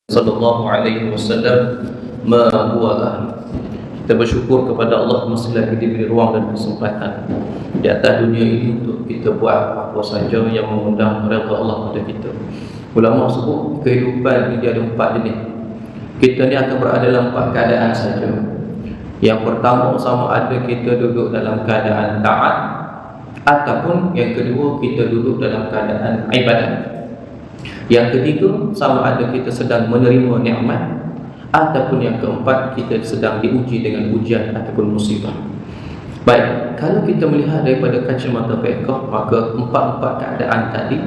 sallallahu alaihi wasallam ma huwa ahli. Kita bersyukur kepada Allah masih lagi diberi ruang dan kesempatan di atas dunia ini untuk kita buat apa saja yang mengundang redha Allah pada kita. Ulama sebut kehidupan ini ada 4 jenis. Kita ni akan berada dalam 4 keadaan saja. Yang pertama, sama ada kita duduk dalam keadaan taat, ataupun yang kedua kita duduk dalam keadaan ibadat. Yang ketiga, sama ada kita sedang menerima nikmat, ataupun yang keempat kita sedang diuji dengan ujian ataupun musibah. Baik, kalau kita melihat daripada kacamata fiqh, maka 4 keadaan tadi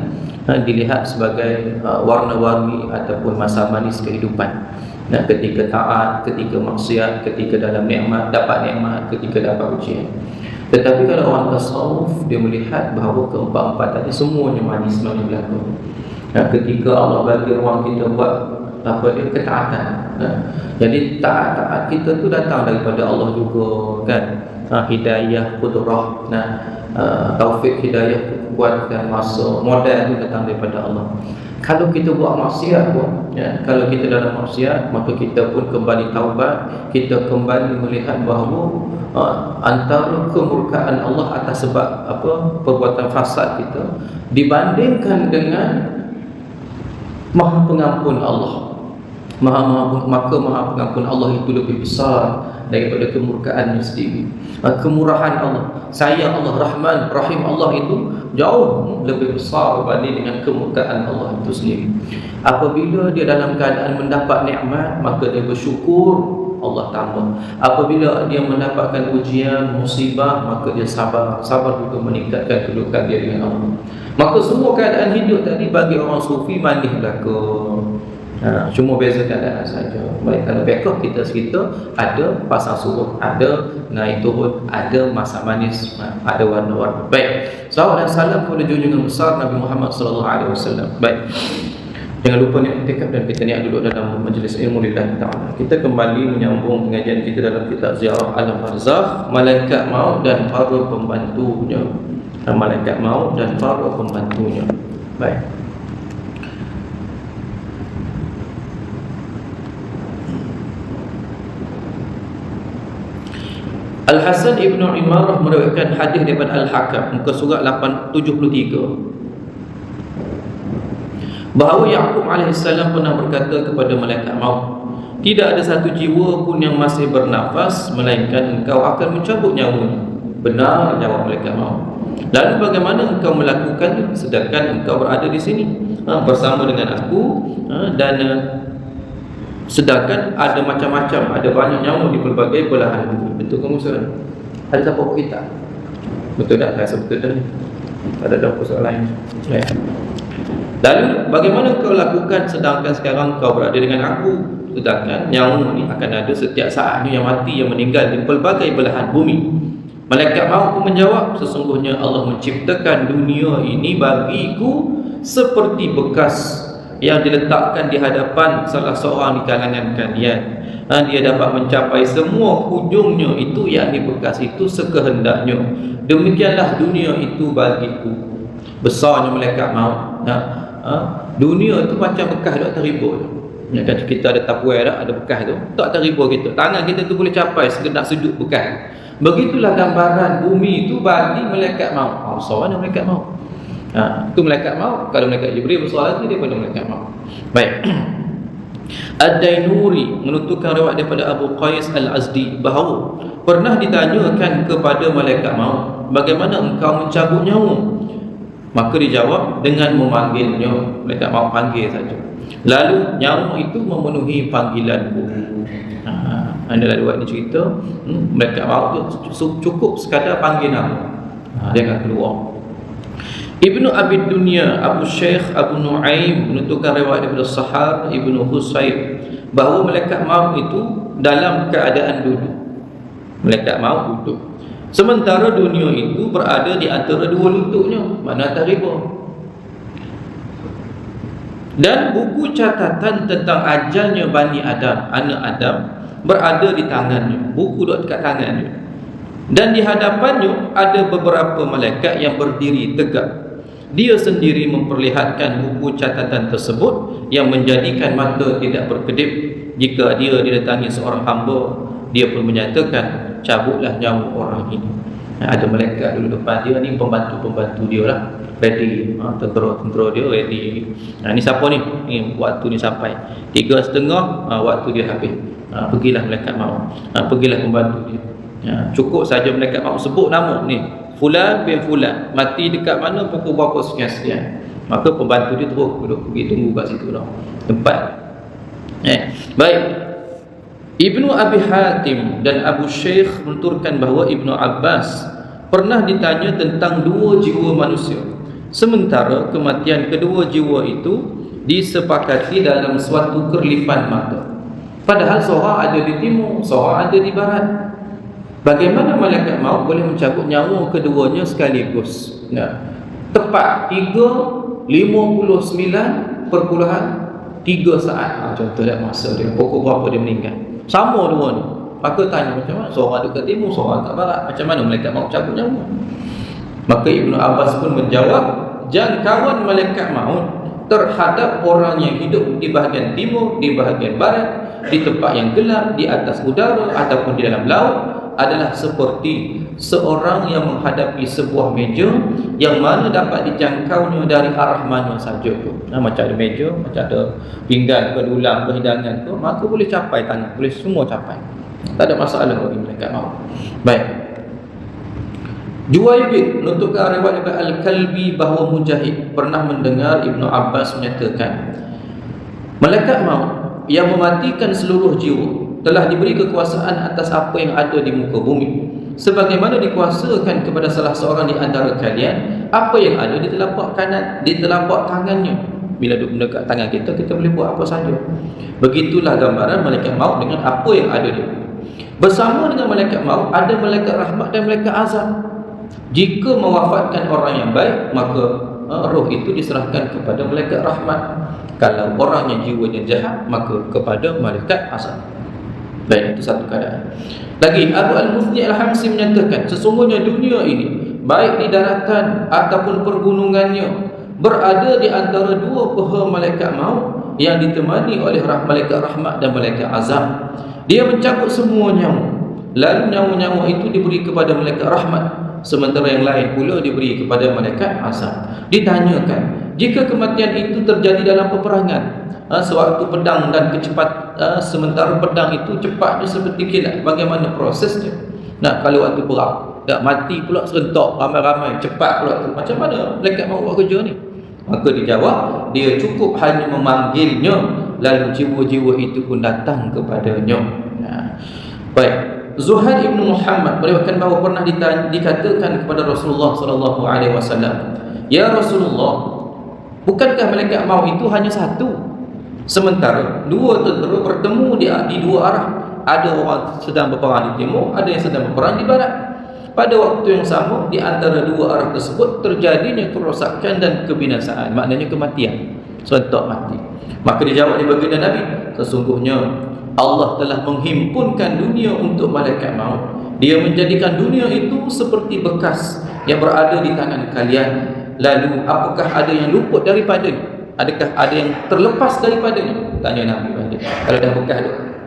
dilihat sebagai warna-warni ataupun masa manis kehidupan. Ketika taat, ketika maksiat, ketika dalam nikmat, dapat nikmat, ketika dapat ujian. Tetapi kalau orang tasawuf, dia melihat bahawa keempat-empat tadi semuanya manis berlaku. Ketika Allah bagi ruang kita buat ketaatan. Jadi taat kita tu datang daripada Allah juga kan. Hidayah, qudrah, taufik, hidayah, kekuatan, masa, modal itu datang daripada Allah. Kalau kita buat maksiat pun, kalau kita dalam maksiat, maka kita pun kembali taubat, kita kembali melihat bahawa antara kemurkaan Allah atas sebab perbuatan fasad kita dibandingkan dengan Maha Pengampun Allah. Maka Maha Pengampun Allah itu lebih besar daripada kemurkaannya sendiri. Kemurahan Allah, sayang Allah, Rahman, Rahim Allah itu jauh lebih besar berbanding dengan kemurkaan Allah itu sendiri. Apabila dia dalam keadaan mendapat nikmat, maka dia bersyukur, Allah tambah. Apabila dia mendapatkan ujian, musibah, maka dia sabar. Sabar juga meningkatkan kedudukan dia dengan Allah. Maka semua keadaan hidup tadi bagi orang sufi manis belaka. Cuma beza keadaan saja. Baik, kalau fiqh kita cerita ada pasang surut, ada naik turun, ada masa manis, ada warna-warna. Baik, salawat dan salam kepada junjungan besar Nabi Muhammad sallallahu alaihi wasallam. Baik, jangan lupa niat iktikaf dan kita niat duduk dalam majlis ilmu lillahi ta'ala. Kita kembali menyambung pengajian kita dalam kitab Ziarah Alam Barzakh, Malaikat Maut dan para pembantunya. Malaikat Maut dan para pembantunya. Baik. Al-Hasan Ibn Imarah meriwayatkan hadis daripada Al-Hakam, muka surat 873, bahawa Yaqub AS pernah berkata kepada malaikat maut, tidak ada satu jiwa pun yang masih bernafas melainkan engkau akan mencabut nyawanya. Benar, jawab malaikat maut. Lalu bagaimana engkau melakukannya sedangkan engkau berada di sini bersama dengan aku, dan sedangkan ada macam-macam, ada banyak nyawa di pelbagai belahan bumi. Betul ke Musa? Ada siapa kita? Betul tak? Saya betul dah ni. Ada soalan lain. Lalu bagaimana kau lakukan sedangkan sekarang kau berada dengan aku, sedangkan nyawa ni akan ada setiap saat yang mati, yang meninggal di pelbagai belahan bumi. Malaikat maut pun menjawab, sesungguhnya Allah menciptakan dunia ini bagiku seperti bekas yang diletakkan di hadapan salah seorang di kalangan kalian. Dia dapat mencapai semua hujungnya itu, yakni bekas itu sekehendaknya. Demikianlah dunia itu bagiku. Besarnya malaikat maut. Dunia itu macam bekas duk teribur. Kan kita ada tapuai dah, ada bekas tu, tak teribur kita. Tangan kita tu boleh capai sekedar sudut bekas. Begitulah gambaran bumi itu bagi malaikat maut. Besarnya malaikat maut. Itu malaikat maut. Kalau malaikat Jibril besar lagi daripada malaikat maut. Baik. Ad-Dainuri menutupkan riwayat daripada Abu Qais Al-Azdi bahawa pernah ditanyakan kepada malaikat maut, bagaimana engkau mencabut nyawa? Maka dijawab dengan memanggilnya. Malaikat maut panggil saja, lalu nyawa itu memenuhi panggilanku. Adalah riwayat ni cerita, malaikat maut tu cukup sekadar panggil nama, dia akan keluar. Ibnu Abi Dunya Abu Syekh Abu Nu'aim menutupkan riwayat daripada Sahar Ibnu Husayb bahawa malaikat maut itu dalam keadaan duduk. Malaikat maut duduk, sementara dunia itu berada di antara dua lututnya, mana atas riba. Dan buku catatan tentang ajalnya Bani Adam, anak Adam, berada di tangannya. Buku duduk dekat tangannya. Dan di hadapannya ada beberapa malaikat yang berdiri tegak. dia sendiri memperlihatkan buku catatan tersebut yang menjadikan mata tidak berkedip. Jika dia didatangi seorang hamba, dia pun menyatakan, cabutlah nyawa orang ini. Ada malaikat dulu depan dia, ni pembantu-pembantu dia lah, ready, tentera-tentera dia ready. Ni siapa ni? Ni waktu ni sampai 3:30, waktu dia habis. Pergilah malaikat maut, pergilah pembantu dia. Cukup saja malaikat maut sebut nama ni, Fulan bin Fulan, mati dekat mana pukul berapa sekian-sekian. Maka pembantu dia terus duduk pergi tunggu kat situ dah, tempat. Baik. Ibnu Abi Hatim dan Abu Syekh menuturkan bahawa Ibnu Abbas pernah ditanya tentang dua jiwa manusia, sementara kematian kedua jiwa itu disepakati dalam suatu kerlipan mata. Padahal seorang ada di timur, seorang ada di barat. Bagaimana malaikat maut boleh mencabut nyawa keduanya sekaligus? Tepat 3:59.3 saat. Contoh dah masa dia, pukul berapa dia meninggal. Sama dua ni. Maka tanya macam mana? Seorang dekat timur, seorang dekat barat. Macam mana malaikat maut cabut nyawa? Maka Ibnu Abbas pun menjawab, jangkauan malaikat maut terhadap orang yang hidup di bahagian timur, di bahagian barat, di tempat yang gelap, di atas udara ataupun di dalam laut adalah seperti seorang yang menghadapi sebuah meja yang mana dapat dijangkaunya dari arah mana saja tu. Macam ada meja, macam ada pinggan ke, dulang ke, hidangan ke, maka boleh capai tangan, boleh semua capai. Tak ada masalah bagi malaikat maut. Baik. Juwaybir menutupkan riwayat Al-Kalbi bahawa Mujahid pernah mendengar Ibnu Abbas menyatakan, malaikat maut yang mematikan seluruh jiwa telah diberi kekuasaan atas apa yang ada di muka bumi, sebagaimana dikuasakan kepada salah seorang di antara kalian apa yang ada di telapak kanan, di telapak tangannya. Bila duduk mendekat tangan kita, kita boleh buat apa saja. Begitulah gambaran malaikat maut dengan apa yang ada di bumi. Bersama dengan malaikat maut ada malaikat rahmat dan malaikat azab. Jika mewafatkan orang yang baik, maka roh itu diserahkan kepada malaikat rahmat. Kalau orang yang jiwanya jahat, maka kepada malaikat azab. Baik, itu satu keadaan. Lagi Abu Al-Muthni Al-Hamsi menyatakan, sesungguhnya dunia ini baik di daratan ataupun pergunungannya berada di antara dua peha malaikat maut yang ditemani oleh malaikat rahmat dan malaikat azab. Dia mencabut semua nyawa, lalu nyawa-nyawa itu diberi kepada malaikat rahmat, sementara yang lain pula diberi kepada malaikat azab. Ditanyakan, jika kematian itu terjadi dalam peperangan, sewaktu pedang dan sementara pedang itu cepatnya seperti kilat, bagaimana prosesnya? Kalau waktu perang, tak mati pula serentak ramai-ramai, cepat pula, macam mana malaikat maut buat kerja ni? Maka dijawab, dia cukup hanya memanggilnya, lalu jiwa-jiwa itu pun datang kepadanya. Baik. Zuhair ibn Muhammad meriwayatkan bahawa pernah dikatakan kepada Rasulullah SAW, ya Rasulullah, bukankah malaikat maut itu hanya satu? Sementara dua tentera bertemu di dua arah. Ada orang sedang berperang di timur, ada yang sedang berperang di barat. Pada waktu yang sama, di antara dua arah tersebut terjadinya kerosakan dan kebinasaan, maknanya kematian, serentak mati. Maka dijawab di baginda Nabi, sesungguhnya Allah telah menghimpunkan dunia untuk malaikat maut. Dia menjadikan dunia itu seperti bekas yang berada di tangan kalian. Lalu apakah ada yang luput daripadanya? Adakah ada yang terlepas daripadanya? Tanya Nabi balik. Kalau dah bekas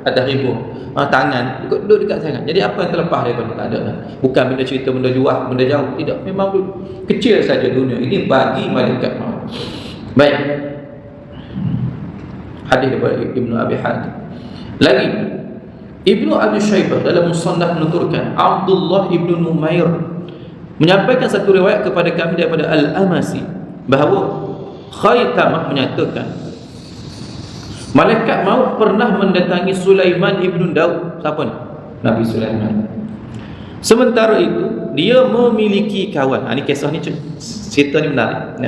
atas ribu tangan, duduk dekat sangat. Jadi apa yang terlepas daripada? Tak ada lah. Bukan benda cerita, benda luar, benda jauh. Tidak, memang kecil saja dunia ini bagi malaikat maut. Baik. Hadis daripada Ibnu Abi Hatim. Lagi Ibnu Abi Syaibah dalam Musannaf menuturkan, Abdullah ibnu Numair menyampaikan satu riwayat kepada kami daripada Al-Amasi bahawa Khaitamah menyatakan, malaikat maut pernah mendatangi Sulaiman ibnu Daud. Siapa ni? Nabi Sulaiman. Sementara itu dia memiliki kawan. Ini kisah ni, cerita ni menarik.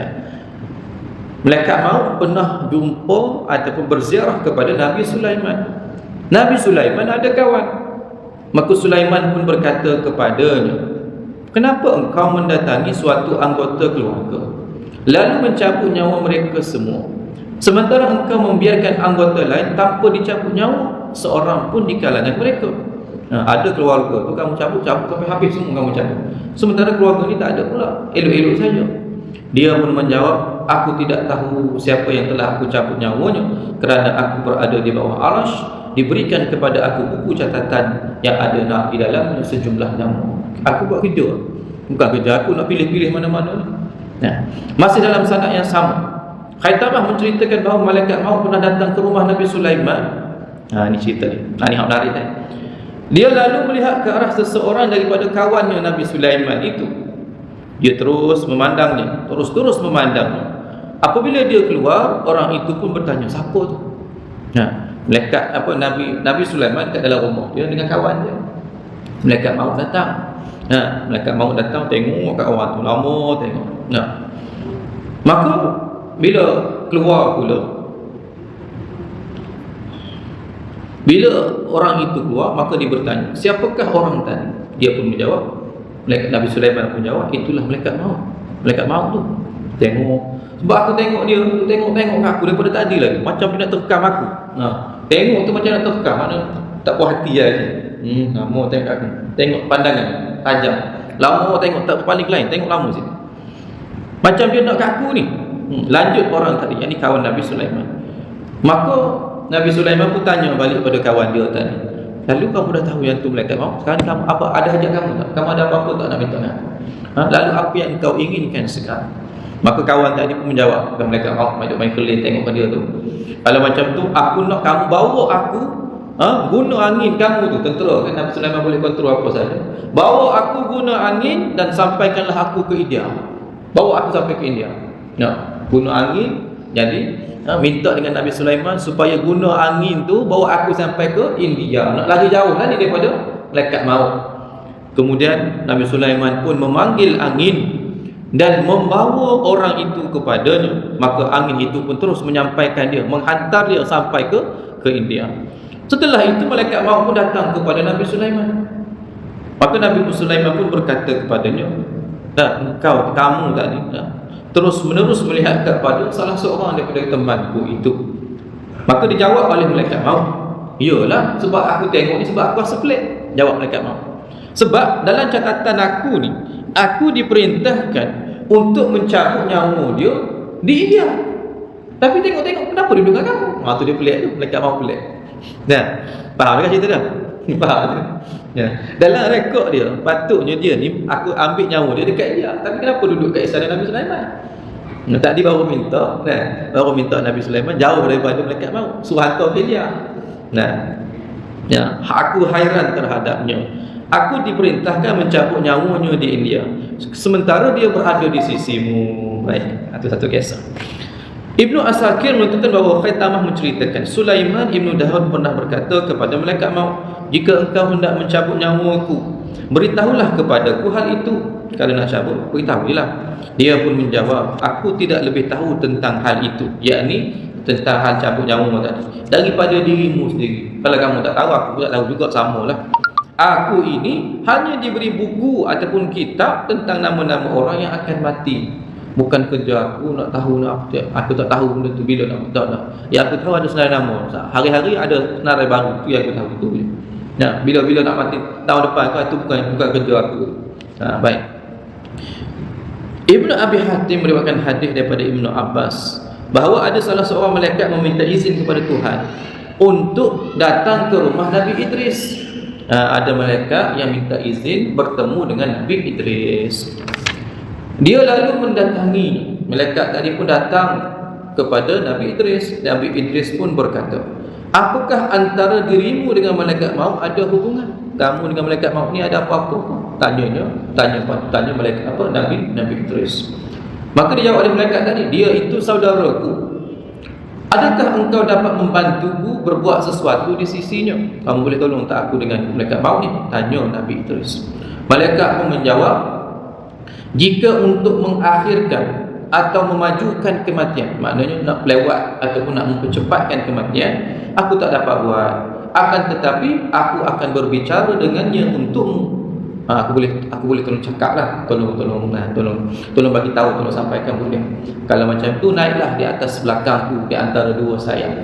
Malaikat maut pernah jumpa ataupun berziarah kepada Nabi Sulaiman. Nabi Sulaiman ada kawan. Maka Sulaiman pun berkata kepadanya, kenapa engkau mendatangi suatu anggota keluarga lalu mencabut nyawa mereka semua, sementara engkau membiarkan anggota lain tanpa dicabut nyawa seorang pun di kalangan mereka? Ada keluarga tu kamu cabut sampai habis semua kamu cabut, sementara keluarga ni tak ada pula, elok-elok saja. Dia pun menjawab, aku tidak tahu siapa yang telah aku cabut nyawanya, kerana aku berada di bawah arasy, diberikan kepada aku buku catatan yang ada di dalamnya sejumlah nama. Aku buat kerja, bukan kerja aku nak pilih-pilih mana-mana. Nah, masih dalam sanad yang sama, Khaitamah menceritakan bahawa malaikat maut pernah datang ke rumah Nabi Sulaiman. Ini cerita ni. Ini hak menarik kan. Dia lalu melihat ke arah seseorang daripada kawannya Nabi Sulaiman itu. Dia terus memandangnya, terus memandangnya. Apabila dia keluar, orang itu pun bertanya, siapa tu? Malaikat Nabi Sulaiman kat dalam rumah dia dengan kawan dia. Malaikat maut datang. Malaikat maut datang, tengok kat orang tu, lama tengok. Maka bila keluar pula, bila orang itu keluar, maka dia bertanya, siapakah orang tadi? Dia pun menjawab, Nabi Sulaiman pun jawab, itulah malaikat maut. Malaikat maut tu tengok. Sebab aku tengok dia, tengok aku daripada tadi lagi, macam dia nak terkam aku. Tengok tu macam nak terkam, mana tak puas hati aja. Lama tengok aku. Tengok pandangan tajam. Lama tengok tak paling lain, tengok lama sini. Macam dia nak kat aku ni. Lanjut orang tadi, yang ni kawan Nabi Sulaiman. Maka Nabi Sulaiman pun tanya balik pada kawan dia tadi, lalu kamu dah tahu yang tu malaikat maut, sekarang kamu apa, ada hajat kamu tak? Kamu ada apa-apa tak nak minta dengan aku? Lalu apa yang kau inginkan sekarang? Maka kawan tadi pun menjawab, bukan malaikat maut, macam main kelin tengok pada dia tu, kalau macam tu aku nak kamu bawa aku, guna angin kamu tu, tentera kan Nabi Sulaiman boleh kontrol apa saja. Bawa aku guna angin dan sampaikanlah aku ke India. Bawa aku sampai ke India. Guna angin. Jadi minta dengan Nabi Sulaiman supaya guna angin tu bawa aku sampai ke India. Nak lari jauh lah ni daripada malaikat maut. Kemudian Nabi Sulaiman pun memanggil angin dan membawa orang itu kepadanya. Maka angin itu pun terus menyampaikan dia, menghantar dia sampai ke India. Setelah itu malaikat maut pun datang kepada Nabi Sulaiman. Maka Nabi Sulaiman pun berkata kepadanya, kamu tadi terus menerus melihat kepada salah seorang daripada temanku itu. Maka dijawab oleh malaikat maut, iyalah, sebab aku tengok ni, sebab aku rasa pelik. Jawab malaikat maut, sebab dalam catatan aku ni, aku diperintahkan untuk mencabut nyawa dia di India. Tapi tengok-tengok kenapa dia dengan kamu? Tu dia pelik tu, malaikat maut pelik. Faham kan cerita dah? Faham tak? Dalam rekod dia, patutnya dia ni, aku ambil nyawa dia dekat dia, tapi kenapa duduk kat istana Nabi Sulaiman? Tadi baru minta, baru minta Nabi Sulaiman jauh daripada malaikat maut, suruh hantar ke dia. Aku hairan terhadapnya. Aku diperintahkan mencabut nyawanya di India, sementara dia berada di sisimu. Baik, itu satu kisah. Ibnu Asakir menuturkan bahawa Khaitamah menceritakan Sulaiman Ibnu Daud pernah berkata kepada malaikat maut, jika engkau hendak mencabut nyawaku, beritahulah kepadaku hal itu. Kalau nak cabut, beritahulah. Dia pun menjawab, aku tidak lebih tahu tentang hal itu, yakni tentang hal cabut nyawa tadi, daripada dirimu sendiri. Kalau kamu tak tahu, aku tak tahu juga, samalah. Aku ini hanya diberi buku ataupun kitab tentang nama-nama orang yang akan mati. Bukan kerja aku nak tahu nak apa. Aku tak tahu benda tu bila nak tak. Yang aku tahu ada senarai nama. Hari-hari ada senarai baru, tu yang aku tahu tu. Bila-bila nak mati tahun depan tu bukan kerja aku. Baik. Ibnu Abi Hatim meriwayatkan hadis daripada Ibnu Abbas bahawa ada salah seorang malaikat meminta izin kepada Tuhan untuk datang ke rumah Nabi Idris. Ada malaikat yang minta izin bertemu dengan Nabi Idris. Dia lalu mendatangi. Malaikat tadi pun datang kepada Nabi Idris. Nabi Idris pun berkata, apakah antara dirimu dengan malaikat maut ada hubungan? Kamu dengan malaikat maut ni ada apa-apa? Tanya malaikat Nabi Idris. Maka dia jawab oleh malaikat tadi, dia itu saudaraku. Adakah engkau dapat membantuku berbuat sesuatu di sisinya? Kamu boleh tolong tak aku dengan malaikat maut ni? Tanya Nabi Idris. Malaikat pun menjawab, jika untuk mengakhirkan atau memajukan kematian, maknanya nak lewat ataupun nak mempercepatkan kematian, aku tak dapat buat. Akan tetapi aku akan berbicara dengannya untukmu. Aku boleh tolong cakap lah, tolong bagi tahu, tolong sampaikan boleh. Kalau macam tu, naiklah di atas belakangku, di antara dua sayap.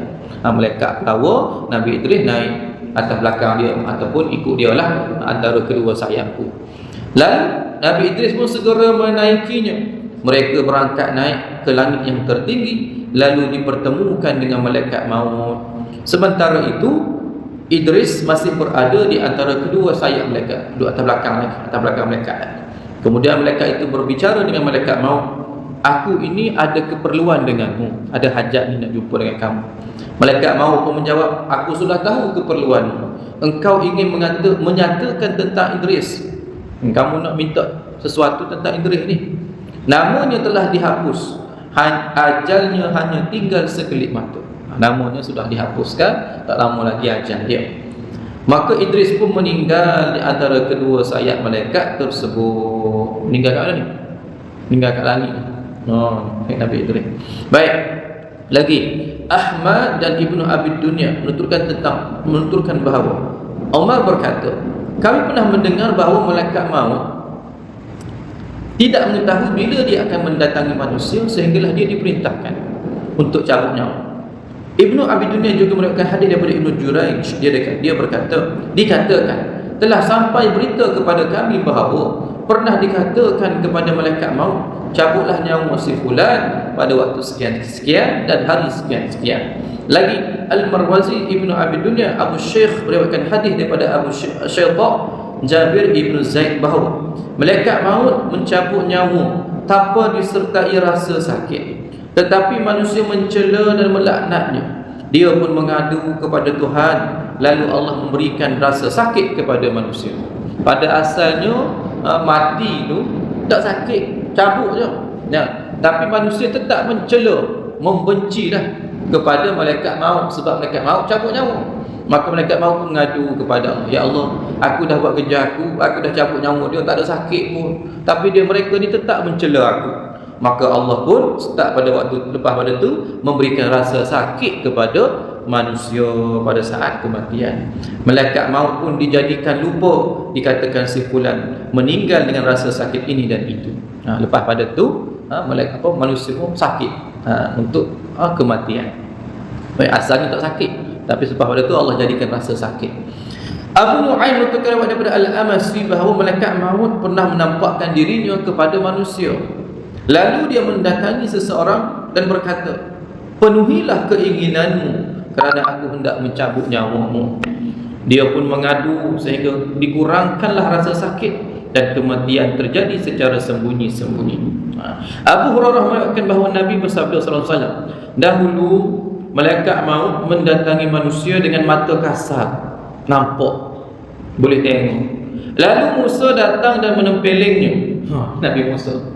Malaikat tahu Nabi Idris naik atas belakang dia ataupun ikut dia lah antara kedua sayapku. Lalu Nabi Idris pun segera menaikinya. mereka berangkat naik ke langit yang tertinggi, lalu dipertemukan dengan malaikat maut. Sementara itu Idris masih berada di antara kedua sayap malaikat, duduk atas belakang malaikat. Kemudian malaikat itu berbicara dengan malaikat maut, aku ini ada keperluan denganmu, ada hajat ni nak jumpa dengan kamu. Malaikat maut pun menjawab, aku sudah tahu keperluanmu, engkau ingin menyatakan tentang Idris, kamu nak minta sesuatu tentang Idris ni. Namanya telah dihapus, ajalnya hanya tinggal sekelip mata. Namanya sudah dihapuskan, tak lama lagi ajal dia. Maka Idris pun meninggal di antara kedua sayap malaikat tersebut. Meninggal kat mana ni? Meninggal kat langit. Nabi Idris. Baik. Lagi, Ahmad dan Ibnu Abi Dunya menuturkan bahawa Umar berkata, kami pernah mendengar bahawa malaikat maut tidak mengetahui bila dia akan mendatangi manusia sehinggalah dia diperintahkan untuk cabut nyawa. Ibnu Abi Dunya juga meriwayatkan hadis daripada Ibnu Jurayj. Dia berkata, dikatakan telah sampai berita kepada kami bahawa pernah dikatakan kepada malaikat maut, cabutlah nyawa si fulan pada waktu sekian-sekian dan hari sekian-sekian. Lagi Al-Marwazi Ibnu Abi Dunya Abu Syekh meriwayatkan hadis daripada Abu Syaitan Jabir Ibnu Zaid bahawa malaikat maut mencabut nyawa tanpa disertai rasa sakit, tetapi manusia mencela dan melaknatnya. Dia pun mengadu kepada Tuhan, lalu Allah memberikan rasa sakit kepada manusia. Pada asalnya mati tu tak sakit, cabut je ya. Tapi manusia tetap mencela, membenci dah kepada malaikat maut, sebab malaikat maut cabut nyawa. Maka malaikat maut pun mengadu kepada Allah, ya Allah, aku dah buat kerja aku dah cabut nyawa dia, tak ada sakit pun, tapi mereka ni tetap mencela aku. Maka Allah pun start pada waktu lepas pada tu memberikan rasa sakit kepada manusia pada saat kematian. Malaikat maut pun dijadikan lupa, dikatakan si fulan meninggal dengan rasa sakit ini dan itu. Lepas pada tu manusia pun sakit untuk kematian. Baik, asalnya tak sakit, tapi sebab pada tu Allah jadikan rasa sakit. Abu Nu'aim berkata daripada Al-Amasi bahawa malaikat maut pernah menampakkan dirinya kepada manusia. Lalu dia mendatangi seseorang dan berkata, penuhilah keinginanmu kerana aku hendak mencabut nyawamu. Dia pun mengadu sehingga dikurangkanlah rasa sakit dan kematian terjadi secara sembunyi-sembunyi. Abu Hurairah mengatakan bahawa Nabi bersabda sallallahu alaihi wasallam, dahulu malaikat maut mendatangi manusia dengan mata kasar, nampak, boleh tengok. Lalu Musa datang dan menempelengnya. Nabi Musa.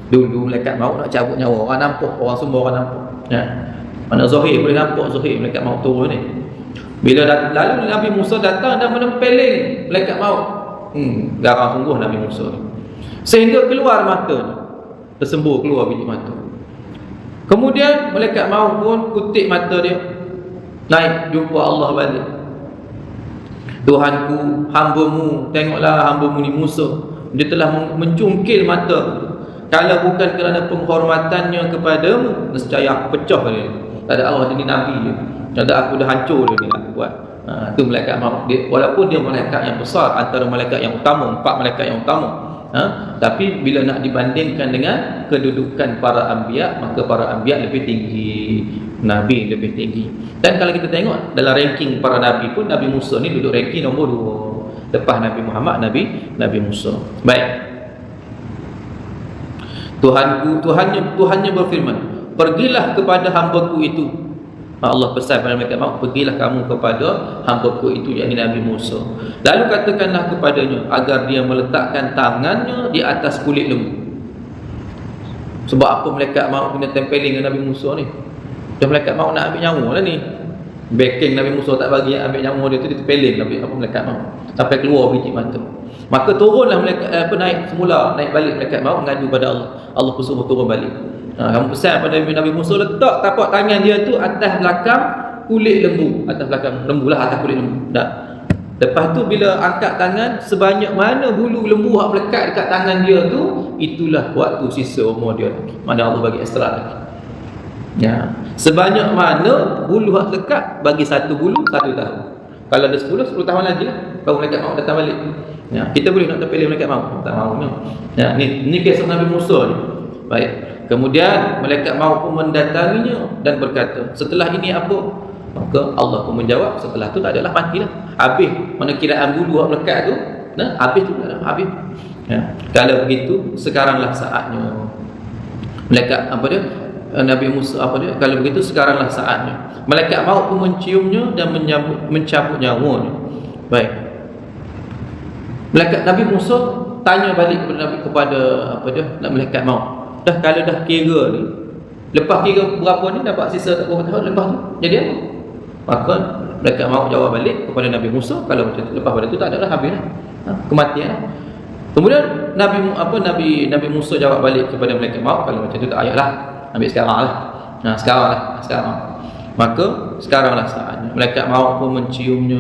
Dulu malaikat maut nak cabut nyawa, orang nampak, orang semua orang nampak ya. Mana Zuhair boleh nampak, Zuhair malaikat maut turun ni. Bila lalu Nabi Musa datang dan menempeleng malaikat maut, garang sungguh Nabi Musa, sehingga keluar mata, tersembur keluar biji mata. Kemudian malaikat maut pun kutip mata dia, naik jumpa Allah balik. Tuhanku, hamba-Mu, tengoklah hamba-Mu ni Musa, dia telah mencungkil mata. Kalau bukan kerana penghormatannya kepadamu, nescaya aku pecah dia. Tak ada Allah, dia ni Nabi je. Tak ada, aku dah hancur dia ni aku buat. Itu malaikat maut dia, walaupun dia malaikat yang besar, antara malaikat yang utama, 4 malaikat yang utama, tapi bila nak dibandingkan dengan kedudukan para anbiya, maka para anbiya lebih tinggi, Nabi lebih tinggi. Dan kalau kita tengok dalam ranking para Nabi pun, Nabi Musa ni duduk ranking nombor 2 lepas Nabi Muhammad, Nabi Musa. Baik, Tuhannya berfirman, pergilah kepada hamba-Ku itu. Allah pesan pada malaikat maut, pergilah kamu kepada hamba-Ku itu, yakni Nabi Musa. Lalu katakanlah kepadanya agar dia meletakkan tangannya di atas kulit lembu. Sebab apa malaikat maut kena tempeling dengan Nabi Musa ni? Dan malaikat maut nak ambil nyawa lah ni. Backing Nabi Musa tak bagi ambil nyawa dia tu, dia tempeling malaikat maut sampai keluar biji mata. Maka turunlah malaikat naik semula, naik balik malaikat maut mengadu pada Allah. Allah pun suruh turun balik. Kamu pesan pada Nabi Musa, letak tapak tangan dia tu atas belakang kulit lembu, atas belakang lembu lah, atas kulit lembu. Dah. Lepas tu bila angkat tangan, sebanyak mana bulu lembu yang melekat dekat tangan dia tu, itulah waktu sisa umur dia lagi. Mana Allah bagi extra lagi. Ya. Sebanyak mana bulu yang lekat, bagi satu bulu 1 tahun. Kalau ada 10 tahun lagi lah, baru malaikat maut datang balik. Ya, kita boleh nak terpilih malaikat maut, tak mahu ni. Ya, ni kisah Nabi Musa ni. Baik. Kemudian malaikat maut pun mendatanginya dan berkata, setelah ini apa? Maka Allah pun menjawab, setelah tu tak adalah, matilah. Habis. Mana kiraan bulu buat melekat tu, nah, habis tu dah, habis. Ya. Kalau begitu, sekaranglah saatnya. Malaikat apa dia? Nabi Musa apa dia? Kalau begitu sekaranglah saatnya. Malaikat maut pun menciumnya dan mencabut nyawanya. Baik. Malaikat Nabi Musa tanya balik kepada apa dia? Malaikat maut. Dah kalau dah kira ni, lepas kira berapa ni dapat sisa berapa tahun lepas tu jadi apa? Maka malaikat maut jawab balik kepada Nabi Musa, kalau macam tu lepas pada tu tak ada dah, habis dah. Kematian. Kemudian Nabi Musa jawab balik kepada malaikat maut, kalau macam tu tak payahlah, ambil sekarang lah. Sekarang. Maka sekaranglah saatnya. Malaikat maut pun menciumnya,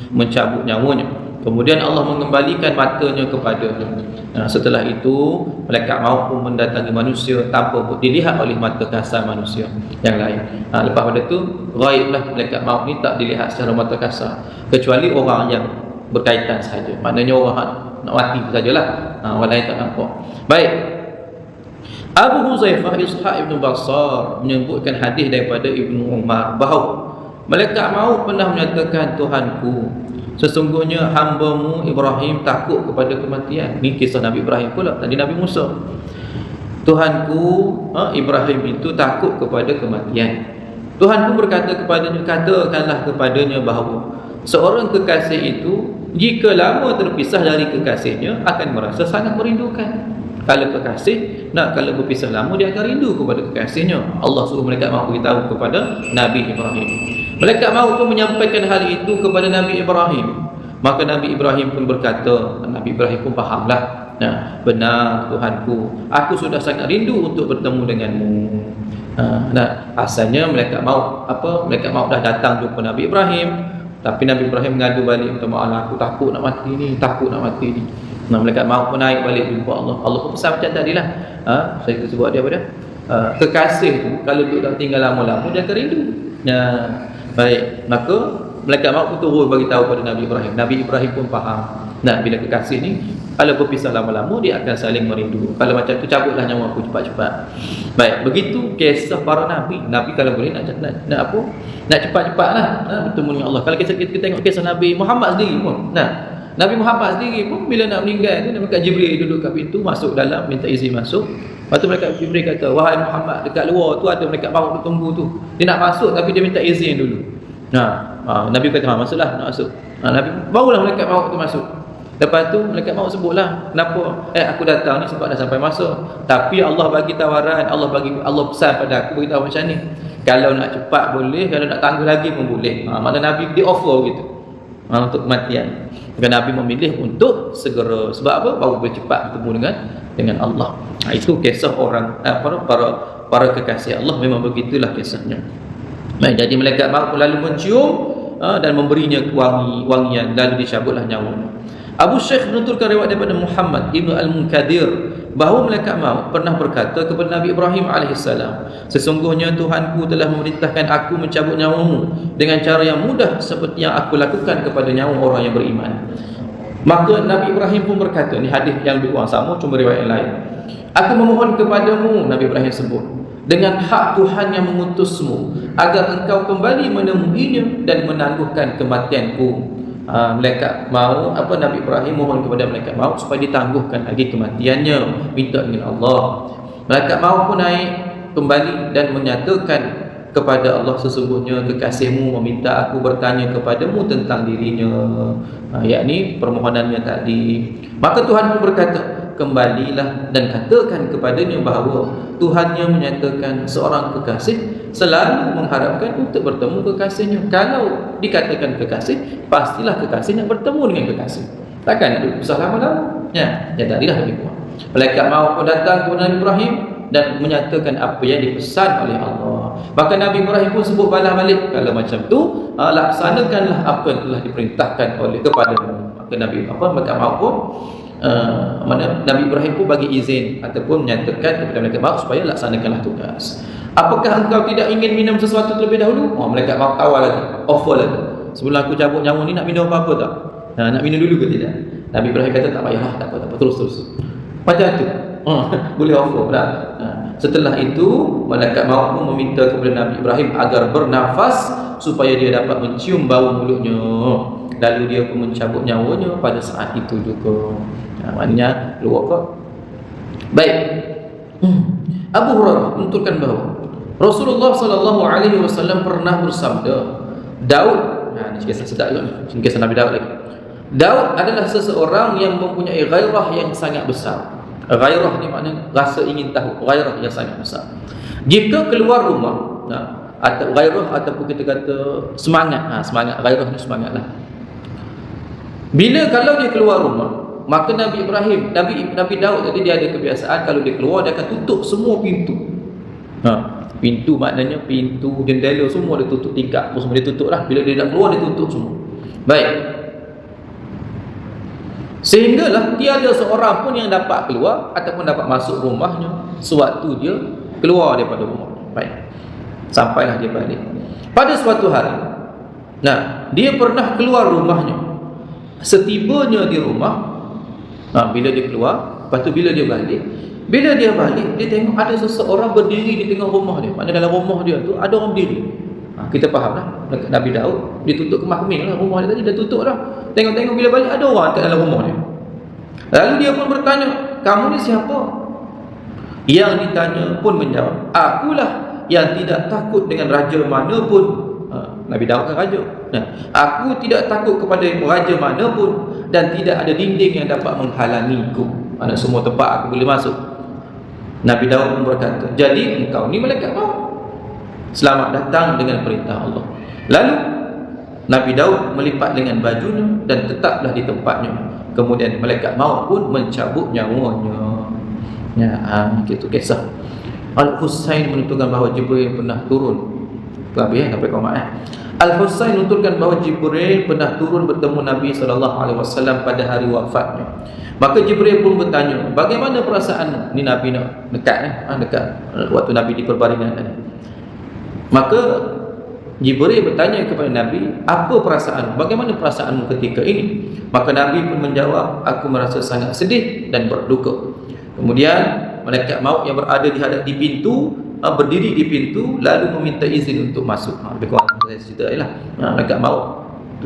mencabut nyawanya. Kemudian Allah mengembalikan matanya kepadanya. Setelah itu malaikat maut pun mendatangi manusia tanpa dilihat oleh mata kasar manusia yang lain. Lepas pada tu ghaiblah, malaikat maut ni tak dilihat secara mata kasar, kecuali orang yang berkaitan saja. Maknanya orang nak mati sajalah. Orang lain tak nampak. Baik. Abu Huzaifah Ishaq Ibn Basar menyebutkan hadis daripada Ibnu Umar bahawa malaikat maut pernah menyatakan, Tuhanku, sesungguhnya hamba-Mu Ibrahim takut kepada kematian. Ini kisah Nabi Ibrahim pula, tadi Nabi Musa. Tuhanku, Ibrahim itu takut kepada kematian. Tuhan pun berkata kepadanya, katakanlah kepadanya bahawa seorang kekasih itu jika lama terpisah dari kekasihnya akan merasa sangat merindukan. Kalau kekasih kalau berpisah lama, dia akan rindu kepada kekasihnya. Allah suruh malaikat maut beritahu kepada Nabi Ibrahim. Malaikat maut pun menyampaikan hal itu kepada Nabi Ibrahim. Maka Nabi Ibrahim pun berkata, Nabi Ibrahim pun fahamlah, benar Tuhanku, aku sudah sangat rindu untuk bertemu denganmu. Asalnya malaikat maut dah datang jumpa Nabi Ibrahim, tapi Nabi Ibrahim mengadu balik, minta maaf, aku takut nak mati ni. Malaikat maut pun naik balik jumpa Allah. Allah pun pesan macam tadilah. Saya sebut dia apa dia? Kekasih tu kalau duduk dah tinggal lama-lama, dia akan rindu. Baik, maka malaikat maut pun turun bagi tahu pada Nabi Ibrahim. Nabi Ibrahim pun faham. Bila kekasih ni kalau berpisah lama-lama, dia akan saling merindu. Kalau macam tu, cabutlah nyawa aku cepat-cepat. Baik, begitu kisah para nabi. Nabi kalau boleh nak cepat-cepatlah bertemu dengan Allah. Kalau kita tengok kisah Nabi Muhammad sendiri pun. Nabi Muhammad sendiri pun bila nak meninggal tu, malaikat Jibril duduk kat pintu, masuk dalam, minta izin masuk. Lepas tu malaikat Jibril kata, wahai Muhammad, dekat luar tu ada malaikat maut tunggu tu. Dia nak masuk tapi dia minta izin dulu. Nabi kata, masuklah, nak masuk. Nabi barulah malaikat maut tu masuk. Lepas tu malaikat maut sebutlah, kenapa? Aku datang ni sebab dah sampai masa. Tapi Allah bagi tawaran, Allah pesan pada aku beritahu macam ni. Kalau nak cepat boleh, kalau nak tangguh lagi pun boleh. Mana Nabi dia offer gitu. Untuk kematian. Maka Nabi memilih untuk segera. Sebab apa? Baru boleh cepat bertemu dengan Allah. Itu kisah orang para kekasih Allah. Memang begitulah kisahnya. Baik, jadi malaikat maut lalu mencium dan memberinya wangian, lalu dicabutlah nyawanya. Abu Syekh menuturkan riwayat daripada Muhammad Ibn Al-Munkadir bahawa malaikat maut pernah berkata kepada Nabi Ibrahim AS, sesungguhnya Tuhanku telah memerintahkan aku mencabut nyawamu dengan cara yang mudah seperti yang aku lakukan kepada nyawa orang yang beriman. Maka Nabi Ibrahim pun berkata, ni hadis yang lebih kurang sama, cuma riwayat yang lain, aku memohon kepadamu, Nabi Ibrahim sebut, dengan hak Tuhan yang mengutusmu, agar engkau kembali menemuinya dan menangguhkan kematianku. Malaikat maut Nabi Ibrahim mohon kepada malaikat maut supaya ditangguhkan lagi kematiannya, minta dengan Allah. Malaikat maut pun naik kembali dan menyatakan kepada Allah, sesungguhnya kekasihmu meminta aku bertanya kepadamu tentang dirinya, yakni permohonannya tadi. Maka Tuhan pun berkata, kembalilah dan katakan kepadanya bahawa Tuhannya menyatakan seorang kekasih selalu mengharapkan untuk bertemu kekasihnya. Kalau dikatakan kekasih, pastilah kekasih nak bertemu dengan kekasih. Takkan nak duduk susah lama-lama. Tadilah lebih kurang. Malaikat maut pun datang kepada Nabi Ibrahim dan menyatakan apa yang dipesan oleh Allah. Maka Nabi Ibrahim pun sebut balas balik, kalau macam tu laksanakanlah apa yang telah diperintahkan kepadamu. Maka malaikat maut pun Nabi Ibrahim pun bagi izin ataupun menyatakan kepada malaikat maut supaya laksanakanlah tugas. Apakah engkau tidak ingin minum sesuatu terlebih dahulu? Malaikat maut tawar lagi, offer lagi. Sebelum aku cabut nyawa ni, nak minum apa-apa tak? Nak minum dulu ke tidak? Nabi Ibrahim kata, tak payahlah, tak apa, terus. Macam tu. boleh offer pula. Setelah itu malaikat maut pun meminta kepada Nabi Ibrahim agar bernafas supaya dia dapat mencium bau mulutnya. Lalu dia pun mencabut nyawanya pada saat itu juga. Maknanya keluar kok. Baik. Abu Hurairah menuturkan bahawa Rasulullah SAW pernah bersabda, Daud, ini kisah sedap juga, kisah Nabi Daud lagi. Daud adalah seseorang yang mempunyai ghairah yang sangat besar. Ghairah ni maknanya rasa ingin tahu, ghairah yang sangat besar. Jika keluar rumah, atau ghairah ataupun kita kata semangat, semangat, ghairah ni semangatlah. Bila kalau dia keluar rumah, maka Nabi Daud tadi dia ada kebiasaan kalau dia keluar dia akan tutup semua pintu. Pintu maknanya pintu, jendela semua dia tutup, tingkap semua dia tutup lah. Bila dia nak keluar dia tutup semua. Baik. Sehinggalah tiada seorang pun yang dapat keluar ataupun dapat masuk rumahnya sewaktu dia keluar daripada rumah. Baik. Sampailah dia balik. Pada suatu hari, dia pernah keluar rumahnya. Setibanya di rumah, bila dia keluar, lepas tu bila dia balik, dia tengok ada seseorang berdiri di tengah rumah dia. Maknanya dalam rumah dia tu ada orang berdiri. Kita faham lah, Nabi Daud dia tutup kemah-kemih lah, rumah dia tadi dah tutup dah. Tengok-tengok bila balik ada orang kat dalam rumah dia. Lalu dia pun bertanya, kamu ni siapa? Yang ditanya pun menjawab, akulah yang tidak takut dengan raja mana pun. Nabi Daud kan raja. Aku tidak takut kepada raja mana pun, dan tidak ada dinding yang dapat menghalangiku. Mana semua tempat aku boleh masuk. Nabi Daud pun berkata, jadi engkau ni malaikat maut. Selamat datang dengan perintah Allah. Lalu Nabi Daud melipat dengan bajunya dan tetaplah di tempatnya. Kemudian malaikat maut pun mencabut nyawanya. Itu kisah. Al-Husain menuturkan bahawa Jibril pernah turun. Habis sampai komat. Al-Husain menuturkan bahawa Jibril pernah turun bertemu Nabi SAW pada hari wafatnya. Maka Jibril pun bertanya, bagaimana perasaan ni Nabi nak dekat waktu Nabi di perbaringan tadi. Maka Jibril bertanya kepada Nabi, apa perasaan? Bagaimana perasaanmu ketika ini? Maka Nabi pun menjawab, aku merasa sangat sedih dan berduka. Kemudian malaikat maut yang berada di pintu berdiri di pintu lalu meminta izin untuk masuk. Lebih kurang saya cerita lah. Malaikat maut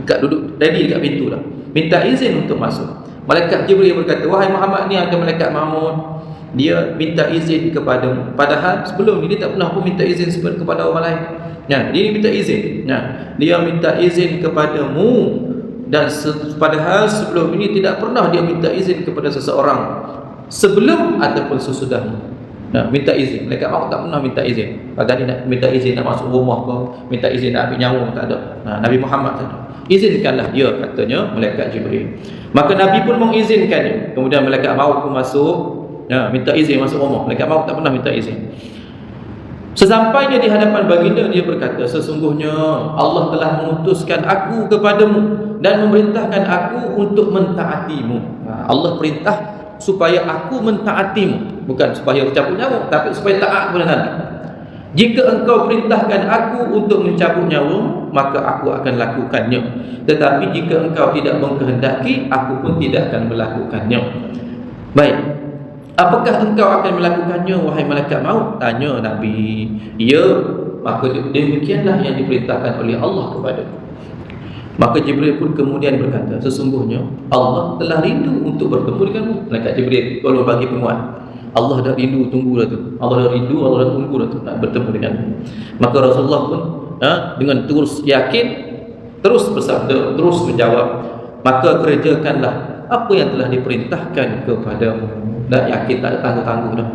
dekat duduk ready dekat pintu lah. Minta izin untuk masuk. Malaikat Jibril berkata, wahai Muhammad, ni ada malaikat maut. Dia minta izin kepadamu. Padahal sebelum ni dia tak pernah pun minta izin kepada orang lain. Dia minta izin. Dia minta izin kepadamu, dan padahal sebelum ini tidak pernah dia minta izin kepada seseorang sebelum ataupun sesudahmu. Minta izin. Malaikat maut tak pernah minta izin. Kadang-kadang nak minta izin nak masuk rumah ke, minta izin nak ambil nyawa, tak ada. Nabi Muhammad tak ada. Izinkanlah dia, katanya malaikat Jibril. Maka Nabi pun mengizinkannya. Kemudian malaikat maut pun masuk, minta izin masuk rumah. Malaikat maut tak pernah minta izin. Sesampainya di hadapan baginda, dia berkata, sesungguhnya Allah telah mengutuskan aku kepadamu dan memerintahkan aku untuk mentaatimu. Allah perintah supaya aku mentaatimu, bukan supaya cabut nyawa, tapi supaya taat kepada Nabi. Jika engkau perintahkan aku untuk mencabut nyawa, maka aku akan lakukannya. Tetapi jika engkau tidak mengkehendaki, aku pun tidak akan melakukannya. Baik. Apakah engkau akan melakukannya, wahai malaikat maut? Tanya Nabi. Ya, maka demikianlah yang diperintahkan oleh Allah kepadaku. Maka Jibril pun kemudian berkata, sesungguhnya Allah telah rindu untuk bertemu denganmu. Malaikat Jibril tolong bagi penguat. Allah dah rindu, tunggu dah tu. Allah dah rindu, Allah dah tunggu dah tu nak bertemu denganmu. Maka Rasulullah pun dengan terus yakin, terus bersabda, terus menjawab, maka kerjakanlah apa yang telah diperintahkan kepadamu. Dah yakin, tak ada tangguh-tangguh dah.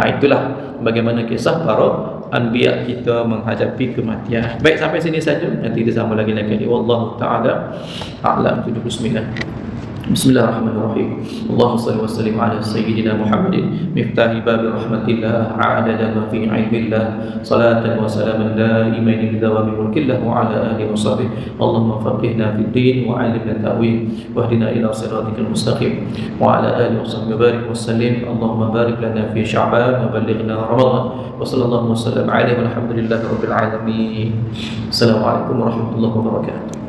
Itulah bagaimana kisah para anbiya kita menghadapi kematian. Baik, sampai sini saja. Nanti kita sambung lagi kali. Wallahu ta'ala a'lam. 79. Bismillahirrahmanirrahim. Allahumma salli wa sallim ala sayyidina Muhammadin miftahi babi rahmatillah adada ma fi ilmillah salatan wa salaman daimain bidawami mulkillah wa ala alihi wa sahbihi. Allahumma faqihna fid din wa 'allimna ta'wil wahdina ila siratikal mustaqim wa ala alihi wa sahbihi barik wa sallim. Allahumma barik lana fi sya'ban wa ballighna ramadan wa sallallahu wa sallam alaihi walhamdulillahi rabbil alamin. Assalamualaikum warahmatullahi wabarakatuh.